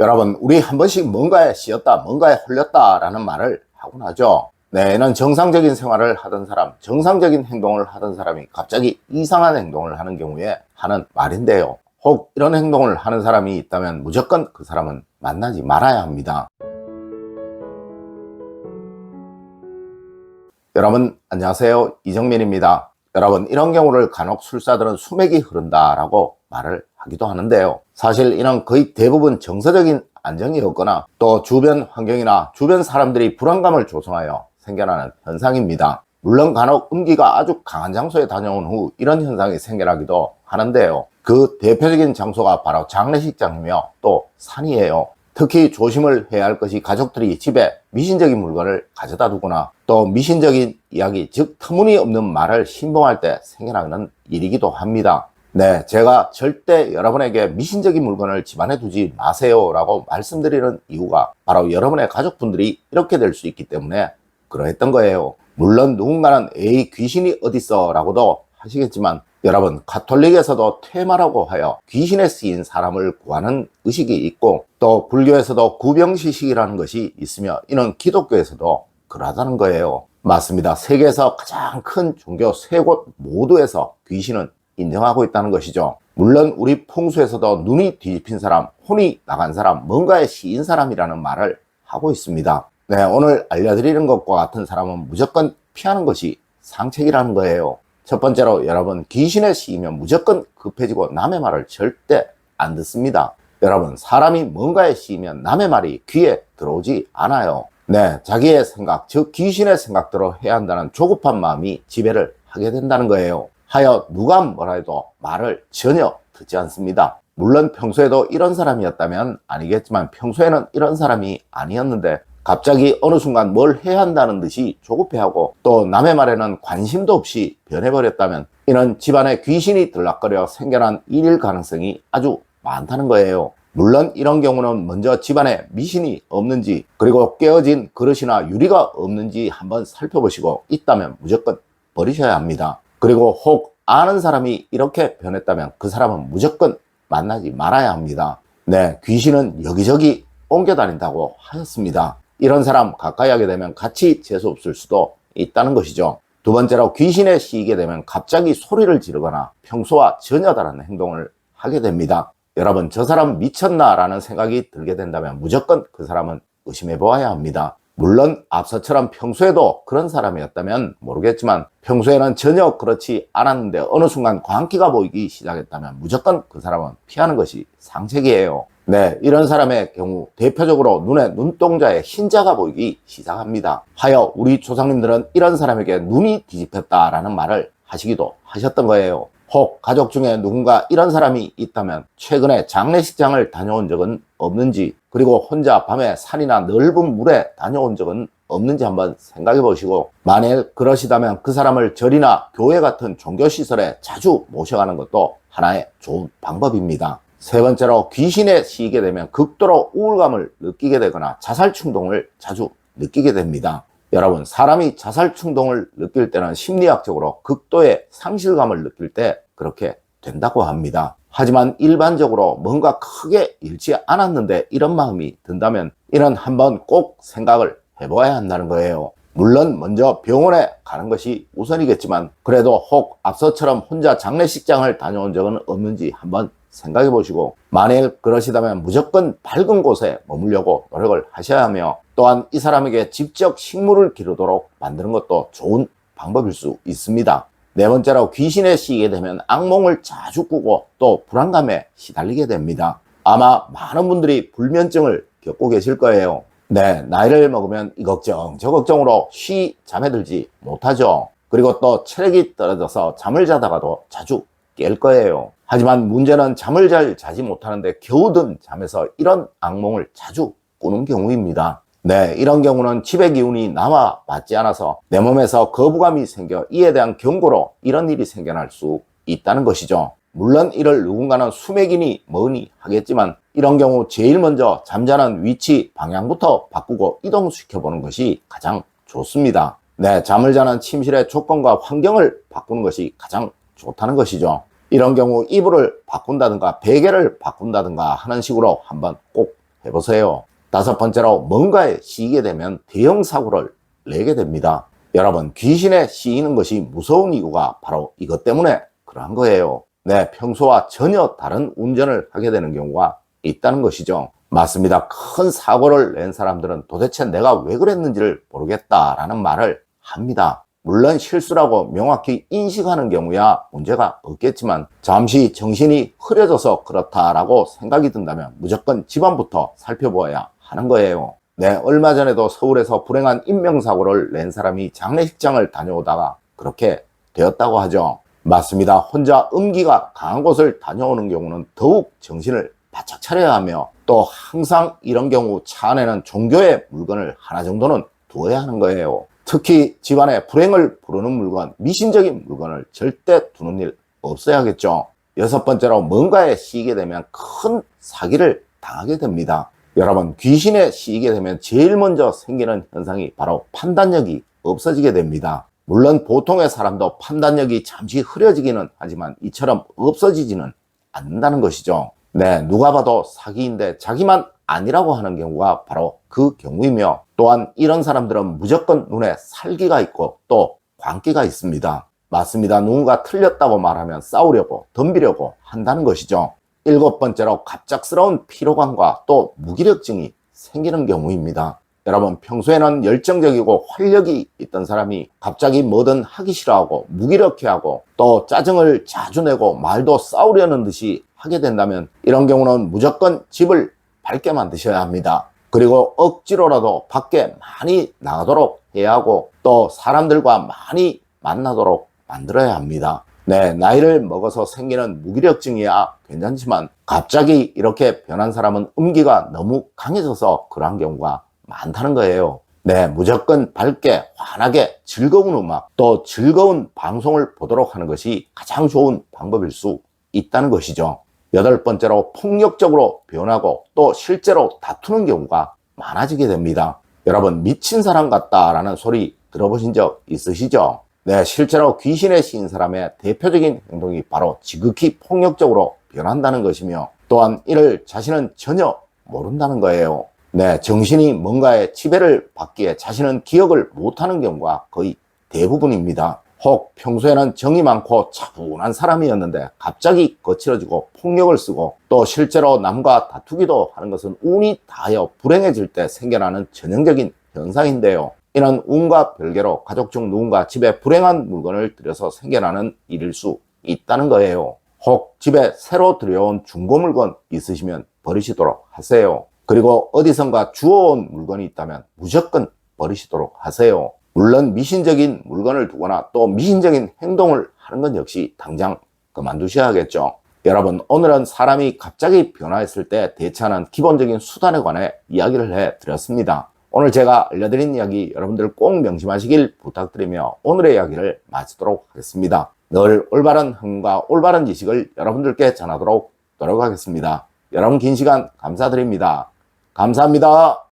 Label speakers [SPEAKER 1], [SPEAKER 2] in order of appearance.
[SPEAKER 1] 여러분, 우리 한 번씩 뭔가에 씌였다, 뭔가에 홀렸다 라는 말을 하곤 하죠. 네, 이는 정상적인 생활을 하던 사람, 정상적인 행동을 하던 사람이 갑자기 이상한 행동을 하는 경우에 하는 말인데요. 혹 이런 행동을 하는 사람이 있다면 무조건 그 사람은 만나지 말아야 합니다. 여러분, 안녕하세요. 이정민입니다. 여러분, 이런 경우를 간혹 술사들은 수맥이 흐른다라고 말을 하기도 하는데요. 사실 이는 거의 대부분 정서적인 안정이 없거나 또 주변 환경이나 주변 사람들이 불안감을 조성하여 생겨나는 현상입니다. 물론 간혹 음기가 아주 강한 장소에 다녀온 후 이런 현상이 생겨나기도 하는데요. 그 대표적인 장소가 바로 장례식장이며 또 산이에요. 특히 조심을 해야 할 것이 가족들이 집에 미신적인 물건을 가져다 두거나 또 미신적인 이야기, 즉 터무니없는 말을 신봉할 때 생겨나는 일이기도 합니다. 네, 제가 절대 여러분에게 미신적인 물건을 집안에 두지 마세요 라고 말씀드리는 이유가 바로 여러분의 가족분들이 이렇게 될 수 있기 때문에 그러했던 거예요. 물론 누군가는 에이 귀신이 어딨어 라고도 하시겠지만 여러분, 가톨릭에서도 퇴마라고 하여 귀신에 쓰인 사람을 구하는 의식이 있고 또 불교에서도 구병시식이라는 것이 있으며 이는 기독교에서도 그러하다는 거예요. 맞습니다. 세계에서 가장 큰 종교 세 곳 모두에서 귀신은 인정하고 있다는 것이죠. 물론 우리 풍수에서도 눈이 뒤집힌 사람, 혼이 나간 사람, 뭔가에 씌인 사람이라는 말을 하고 있습니다. 네, 오늘 알려드리는 것과 같은 사람은 무조건 피하는 것이 상책이라는 거예요. 첫 번째로 여러분, 귀신에 씌이면 무조건 급해지고 남의 말을 절대 안 듣습니다. 여러분, 사람이 뭔가에 씌이면 남의 말이 귀에 들어오지 않아요. 네, 자기의 생각, 즉 귀신의 생각대로 해야 한다는 조급한 마음이 지배를 하게 된다는 거예요. 하여 누가 뭐라 해도 말을 전혀 듣지 않습니다. 물론 평소에도 이런 사람이었다면 아니겠지만 평소에는 이런 사람이 아니었는데 갑자기 어느 순간 뭘 해야 한다는 듯이 조급해하고 또 남의 말에는 관심도 없이 변해버렸다면 이는 집안에 귀신이 들락거려 생겨난 일일 가능성이 아주 많다는 거예요. 물론 이런 경우는 먼저 집안에 미신이 없는지 그리고 깨어진 그릇이나 유리가 없는지 한번 살펴보시고 있다면 무조건 버리셔야 합니다. 그리고 혹 아는 사람이 이렇게 변했다면 그 사람은 무조건 만나지 말아야 합니다. 네, 귀신은 여기저기 옮겨 다닌다고 하였습니다. 이런 사람 가까이 하게 되면 같이 재수 없을 수도 있다는 것이죠. 두 번째로 귀신에 씌이게 되면 갑자기 소리를 지르거나 평소와 전혀 다른 행동을 하게 됩니다. 여러분, 저 사람 미쳤나 라는 생각이 들게 된다면 무조건 그 사람은 의심해 보아야 합니다. 물론 앞서처럼 평소에도 그런 사람이었다면 모르겠지만 평소에는 전혀 그렇지 않았는데 어느 순간 광기가 보이기 시작했다면 무조건 그 사람은 피하는 것이 상책이에요. 네, 이런 사람의 경우 대표적으로 눈에 눈동자에 흰자가 보이기 시작합니다. 하여 우리 조상님들은 이런 사람에게 눈이 뒤집혔다라는 말을 하시기도 하셨던 거예요. 혹 가족 중에 누군가 이런 사람이 있다면 최근에 장례식장을 다녀온 적은 없는지 그리고 혼자 밤에 산이나 넓은 물에 다녀온 적은 없는지 한번 생각해 보시고 만일 그러시다면 그 사람을 절이나 교회 같은 종교시설에 자주 모셔가는 것도 하나의 좋은 방법입니다. 세 번째로 귀신에 씌이게 되면 극도로 우울감을 느끼게 되거나 자살 충동을 자주 느끼게 됩니다. 여러분, 사람이 자살 충동을 느낄 때는 심리학적으로 극도의 상실감을 느낄 때 그렇게 된다고 합니다. 하지만 일반적으로 뭔가 크게 잃지 않았는데 이런 마음이 든다면 이는 한번 꼭 생각을 해봐야 한다는 거예요. 물론 먼저 병원에 가는 것이 우선이겠지만 그래도 혹 앞서처럼 혼자 장례식장을 다녀온 적은 없는지 한번 생각해 보시고 만일 그러시다면 무조건 밝은 곳에 머물려고 노력을 하셔야 하며 또한 이 사람에게 직접 식물을 기르도록 만드는 것도 좋은 방법일 수 있습니다. 네 번째로 귀신에 씌이게 되면 악몽을 자주 꾸고 또 불안감에 시달리게 됩니다. 아마 많은 분들이 불면증을 겪고 계실 거예요. 네, 나이를 먹으면 이 걱정 저 걱정으로 잠에 들지 못하죠. 그리고 또 체력이 떨어져서 잠을 자다가도 자주 깰 거예요. 하지만 문제는 잠을 잘 자지 못하는데 겨우 든 잠에서 이런 악몽을 자주 꾸는 경우입니다. 네, 이런 경우는 집의 기운이 나와 맞지 않아서 내 몸에서 거부감이 생겨 이에 대한 경고로 이런 일이 생겨날 수 있다는 것이죠. 물론 이를 누군가는 수맥이니 뭐니 하겠지만 이런 경우 제일 먼저 잠자는 위치, 방향부터 바꾸고 이동시켜보는 것이 가장 좋습니다. 네, 잠을 자는 침실의 조건과 환경을 바꾸는 것이 가장 좋다는 것이죠. 이런 경우 이불을 바꾼다든가 베개를 바꾼다든가 하는 식으로 한번 꼭 해보세요. 다섯 번째로 뭔가에 씌이게 되면 대형 사고를 내게 됩니다. 여러분, 귀신에 씌이는 것이 무서운 이유가 바로 이것 때문에 그러한 거예요. 네, 평소와 전혀 다른 운전을 하게 되는 경우가 있다는 것이죠. 맞습니다. 큰 사고를 낸 사람들은 도대체 내가 왜 그랬는지를 모르겠다라는 말을 합니다. 물론 실수라고 명확히 인식하는 경우야 문제가 없겠지만 잠시 정신이 흐려져서 그렇다라고 생각이 든다면 무조건 집안부터 살펴보아야 하는 거예요. 네, 얼마 전에도 서울에서 불행한 인명사고를 낸 사람이 장례식장을 다녀오다가 그렇게 되었다고 하죠. 맞습니다. 혼자 음기가 강한 곳을 다녀오는 경우는 더욱 정신을 바짝 차려야 하며 또 항상 이런 경우 차 안에는 종교의 물건을 하나 정도는 두어야 하는 거예요. 특히 집안에 불행을 부르는 물건, 미신적인 물건을 절대 두는 일 없어야겠죠. 여섯 번째로 뭔가에 씌이게 되면 큰 사기를 당하게 됩니다. 여러분, 귀신에 씌이게 되면 제일 먼저 생기는 현상이 바로 판단력이 없어지게 됩니다. 물론 보통의 사람도 판단력이 잠시 흐려지기는 하지만 이처럼 없어지지는 않는다는 것이죠. 네, 누가 봐도 사기인데 자기만 아니라고 하는 경우가 바로 그 경우이며 또한 이런 사람들은 무조건 눈에 살기가 있고 또 광기가 있습니다. 맞습니다. 누군가 틀렸다고 말하면 싸우려고 덤비려고 한다는 것이죠. 일곱 번째로 갑작스러운 피로감과 또 무기력증이 생기는 경우입니다. 여러분, 평소에는 열정적이고 활력이 있던 사람이 갑자기 뭐든 하기 싫어하고 무기력해하고 또 짜증을 자주 내고 말도 싸우려는 듯이 하게 된다면 이런 경우는 무조건 집을 밝게 만드셔야 합니다. 그리고 억지로라도 밖에 많이 나가도록 해야 하고 또 사람들과 많이 만나도록 만들어야 합니다. 네, 나이를 먹어서 생기는 무기력증이야 괜찮지만 갑자기 이렇게 변한 사람은 음기가 너무 강해져서 그러한 경우가 많다는 거예요. 네, 무조건 밝게 환하게 즐거운 음악 또 즐거운 방송을 보도록 하는 것이 가장 좋은 방법일 수 있다는 것이죠. 여덟 번째로 폭력적으로 변하고 또 실제로 다투는 경우가 많아지게 됩니다. 여러분, 미친 사람 같다라는 소리 들어보신 적 있으시죠? 네, 실제로 귀신에 씌인 사람의 대표적인 행동이 바로 지극히 폭력적으로 변한다는 것이며 또한 이를 자신은 전혀 모른다는 거예요. 네, 정신이 뭔가에 지배를 받기에 자신은 기억을 못하는 경우가 거의 대부분입니다. 혹 평소에는 정이 많고 차분한 사람이었는데 갑자기 거칠어지고 폭력을 쓰고 또 실제로 남과 다투기도 하는 것은 운이 닿아 불행해질 때 생겨나는 전형적인 현상인데요. 이는 운과 별개로 가족 중 누군가 집에 불행한 물건을 들여서 생겨나는 일일 수 있다는 거예요. 혹 집에 새로 들여온 중고 물건 있으시면 버리시도록 하세요. 그리고 어디선가 주워온 물건이 있다면 무조건 버리시도록 하세요. 물론 미신적인 물건을 두거나 또 미신적인 행동을 하는 건 역시 당장 그만두셔야겠죠. 여러분, 오늘은 사람이 갑자기 변화했을 때 대처하는 기본적인 수단에 관해 이야기를 해드렸습니다. 오늘 제가 알려드린 이야기 여러분들 꼭 명심하시길 부탁드리며 오늘의 이야기를 마치도록 하겠습니다. 늘 올바른 흥과 올바른 지식을 여러분들께 전하도록 노력하겠습니다. 여러분 긴 시간 감사드립니다. 감사합니다.